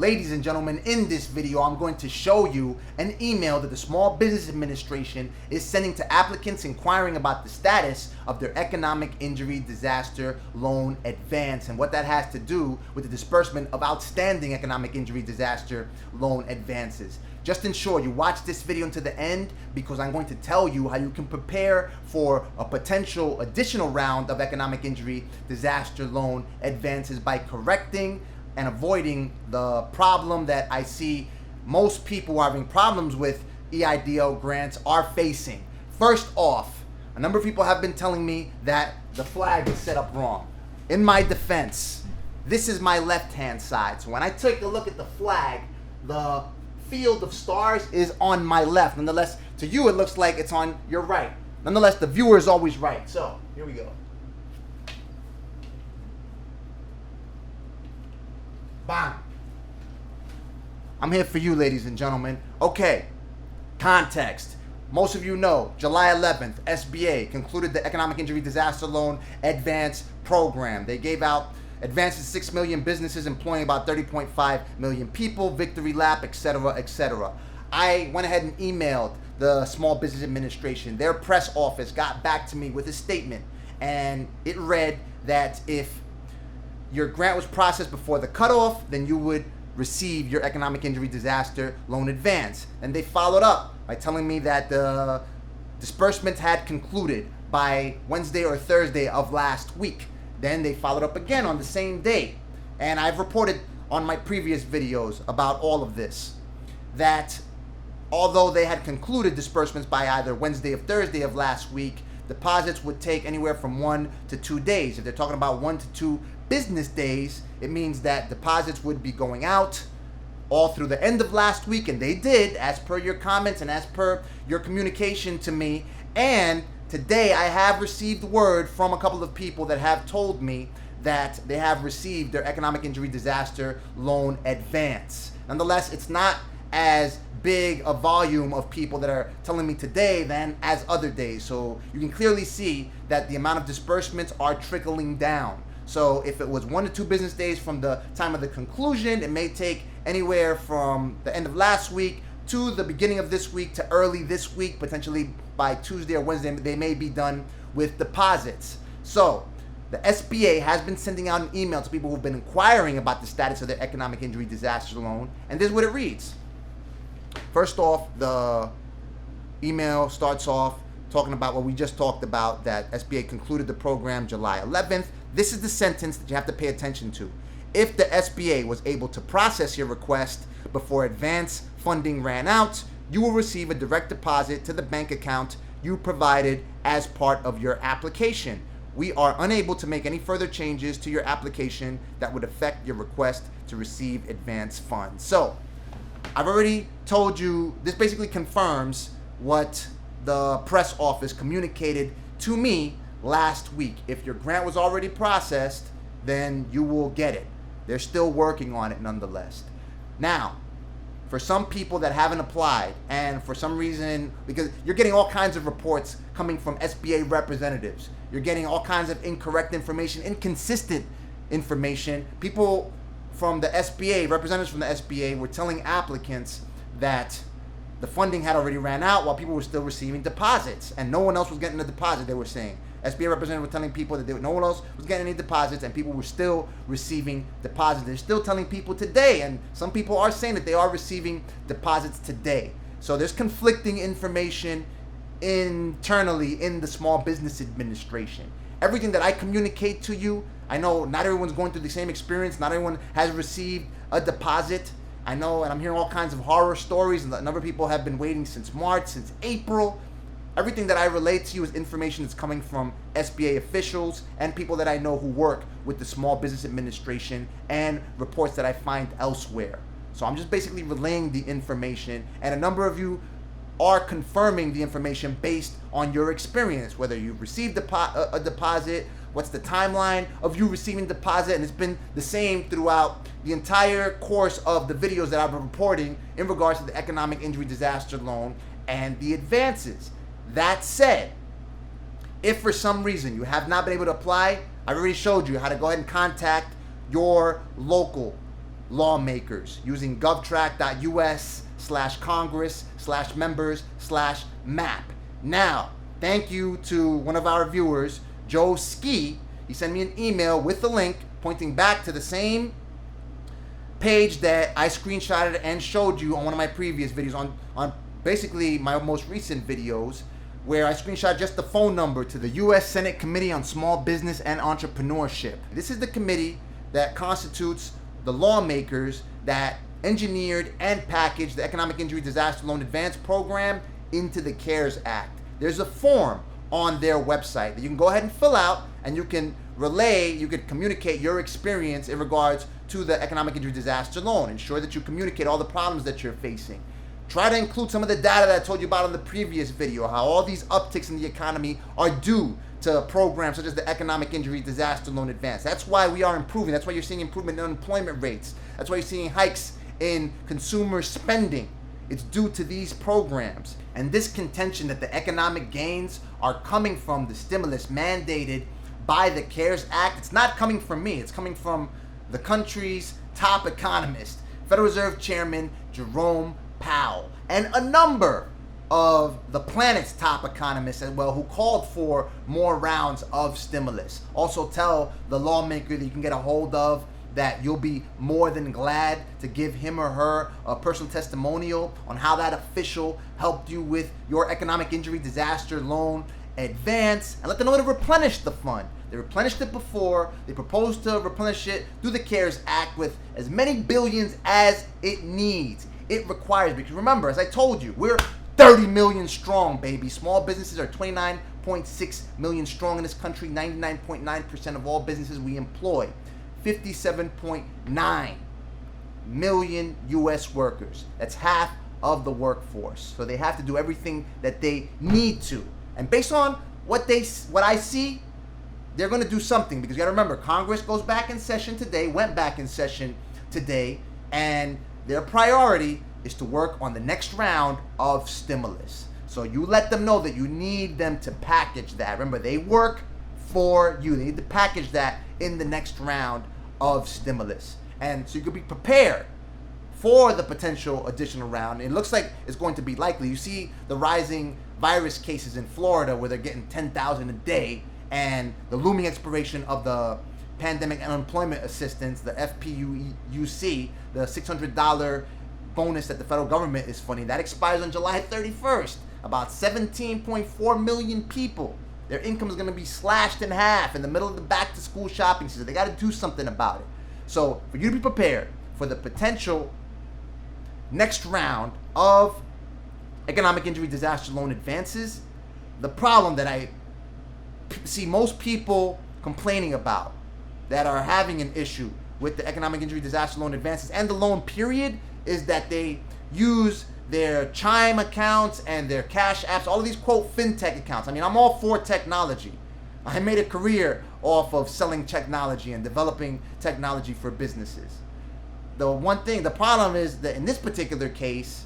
Ladies and gentlemen, in this video, I'm going to show you an email that the Small Business Administration is sending to applicants inquiring about the status of their economic injury disaster loan advance and what that has to do with the disbursement of outstanding economic injury disaster loan advances. Just ensure you watch this video until the end, because I'm going to tell you how you can prepare for a potential additional round of economic injury disaster loan advances by correcting and avoiding the problem that I see most people who are having problems with EIDL grants are facing. First off, a number of people have been telling me that the flag is set up wrong. In my defense, this is my left-hand side. So when I take a look at the flag, the field of stars is on my left. Nonetheless, to you it looks like it's on your right. Nonetheless, the viewer is always right. So here we go. Bang. I'm here for you, ladies and gentlemen. Okay, context. Most of you know, July 11th, SBA concluded the Economic Injury Disaster Loan Advance Program. They gave out advances to 6 million businesses employing about 30.5 million people, victory lap, etc., etc. I went ahead and emailed the Small Business Administration. Their press office got back to me with a statement, and it read that if your grant was processed before the cutoff, then you would receive your economic injury disaster loan advance. And they followed up by telling me that the disbursements had concluded by Wednesday or Thursday of last week. Then they followed up again on the same day. And I've reported on my previous videos about all of this, that although they had concluded disbursements by either Wednesday or Thursday of last week, deposits would take anywhere from 1 to 2 days. If they're talking about 1 to 2 business days, it means that deposits would be going out all through the end of last week, and they did, as per your comments and as per your communication to me. And today I have received word from a couple of people that have told me that they have received their economic injury disaster loan advance. Nonetheless, it's not as big a volume of people that are telling me today than as other days. So you can clearly see that the amount of disbursements are trickling down. So if it was 1 to 2 business days from the time of the conclusion, it may take anywhere from the end of last week to the beginning of this week to early this week. Potentially by Tuesday or Wednesday, they may be done with deposits. So the SBA has been sending out an email to people who've been inquiring about the status of their economic injury disaster loan. And this is what it reads. First off, the email starts off talking about what we just talked about, that SBA concluded the program July 11th. This is the sentence that you have to pay attention to. If the SBA was able to process your request before advance funding ran out, you will receive a direct deposit to the bank account you provided as part of your application. We are unable to make any further changes to your application that would affect your request to receive advance funds. So I've already told you, this basically confirms what the press office communicated to me last week. If your grant was already processed, then you will get it. They're still working on it nonetheless. Now, for some people that haven't applied, and for some reason, because you're getting all kinds of reports coming from SBA representatives, you're getting all kinds of incorrect information, inconsistent information. People from the SBA, representatives from the SBA, were telling applicants that the funding had already ran out while people were still receiving deposits, and no one else was getting a deposit, they were saying. SBA representatives were telling people that no one else was getting any deposits, and people were still receiving deposits. They're still telling people today, and some people are saying that they are receiving deposits today. So there's conflicting information internally in the Small Business Administration. Everything that I communicate to you, I know not everyone's going through the same experience. Not everyone has received a deposit. I know, and I'm hearing all kinds of horror stories, and a number of people have been waiting since March, since April. Everything that I relate to you is information that's coming from SBA officials and people that I know who work with the Small Business Administration, and reports that I find elsewhere. So I'm just basically relaying the information, and a number of you are confirming the information based on your experience, whether you've received a deposit, what's the timeline of you receiving deposit, and it's been the same throughout the entire course of the videos that I've been reporting in regards to the economic injury disaster loan and the advances. That said, if for some reason you have not been able to apply, I've already showed you how to go ahead and contact your local lawmakers using govtrack.us/congress/members/map. Now, thank you to one of our viewers, Joe Ski. He sent me an email with the link pointing back to the same page that I screenshotted and showed you on one of my previous videos, on basically my most recent videos, where I screenshot just the phone number to the U.S. Senate Committee on Small Business and Entrepreneurship. This is the committee that constitutes the lawmakers that engineered and packaged the Economic Injury Disaster Loan Advance Program into the CARES Act. There's a form on their website that you can go ahead and fill out, and you can communicate your experience in regards to the Economic Injury Disaster Loan. Ensure that you communicate all the problems that you're facing. Try to include some of the data that I told you about in the previous video, how all these upticks in the economy are due to programs such as the Economic Injury Disaster Loan Advance. That's why we are improving. That's why you're seeing improvement in unemployment rates. That's why you're seeing hikes in consumer spending. It's due to these programs. And this contention that the economic gains are coming from the stimulus mandated by the CARES Act, it's not coming from me. It's coming from the country's top economist, Federal Reserve Chairman Jerome Powell, and a number of the planet's top economists as well, who called for more rounds of stimulus. Also tell the lawmaker that you can get a hold of that you'll be more than glad to give him or her a personal testimonial on how that official helped you with your economic injury disaster loan advance, and let them know to replenish the fund. They replenished it before. They proposed to replenish it through the CARES Act with as many billions as it needs. It requires, because remember, as I told you, we're 30 million strong, baby. Small businesses are 29.6 million strong in this country. 99.9% of all businesses we employ. 57.9 million U.S. workers. That's half of the workforce. So they have to do everything that they need to. And based on what I see, they're going to do something, because you got to remember, Congress goes back in session today, went back in session today, and their priority is to work on the next round of stimulus. So you let them know that you need them to package that. Remember, they work for you. They need to package that in the next round of stimulus. And so you could be prepared for the potential additional round. It looks like it's going to be likely. You see the rising virus cases in Florida, where they're getting 10,000 a day, and the looming expiration of the Pandemic Unemployment Assistance, the FPUC, the $600 bonus that the federal government is funding, that expires on July 31st. About 17.4 million people, their income is going to be slashed in half in the middle of the back-to-school shopping season. They got to do something about it. So for you to be prepared for the potential next round of economic injury disaster loan advances, the problem that I see most people complaining about that are having an issue with the economic injury disaster loan advances and the loan period is that they use their Chime accounts and their Cash Apps, all of these quote fintech accounts. I mean, I'm all for technology. I made a career off of selling technology and developing technology for businesses. The problem is that in this particular case,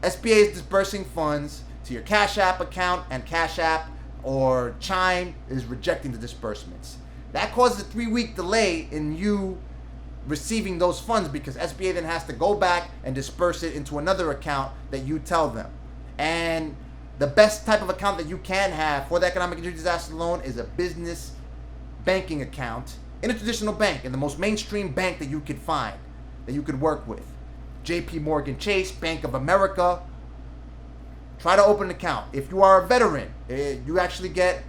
SBA is disbursing funds to your Cash App account, and Cash App or Chime is rejecting the disbursements. That causes a 3-week delay in you receiving those funds, because SBA then has to go back and disperse it into another account that you tell them. And the best type of account that you can have for the economic injury disaster loan is a business banking account in a traditional bank, in the most mainstream bank that you could find, that you could work with. JP Morgan Chase, Bank of America. Try to open an account. If you are a veteran, you actually get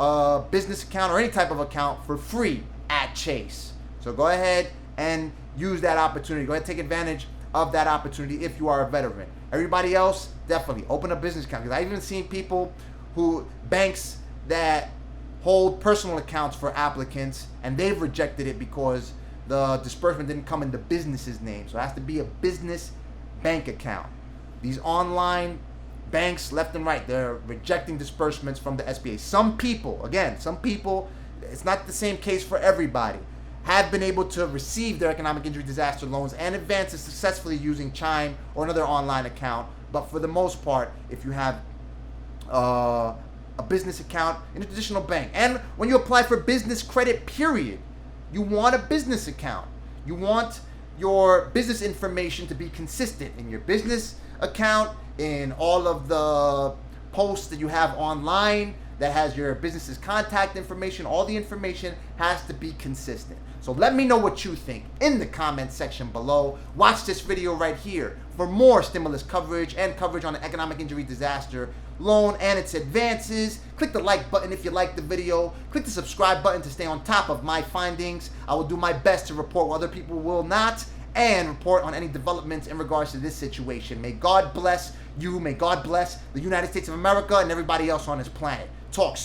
a business account or any type of account for free at Chase. So go ahead and use that opportunity. Go ahead and take advantage of that opportunity if you are a veteran. Everybody else, definitely open a business account. Because I've even seen banks that hold personal accounts for applicants, and they've rejected it because the disbursement didn't come in the business's name. So it has to be a business bank account. These online banks, left and right, they're rejecting disbursements from the SBA. Some people, it's not the same case for everybody, have been able to receive their economic injury disaster loans and advances successfully using Chime or another online account. But for the most part, if you have a business account in a traditional bank, and when you apply for business credit, period, you want a business account. You want your business information to be consistent in your business account, in all of the posts that you have online that has your business's contact information. All the information has to be consistent. So let me know what you think in the comment section below. Watch this video right here for more stimulus coverage and coverage on the economic injury disaster loan and its advances. Click the like button if you like the video. Click the subscribe button to stay on top of my findings. I will do my best to report what other people will not, and report on any developments in regards to this situation. May God bless you. May God bless the United States of America and everybody else on this planet. Talk soon.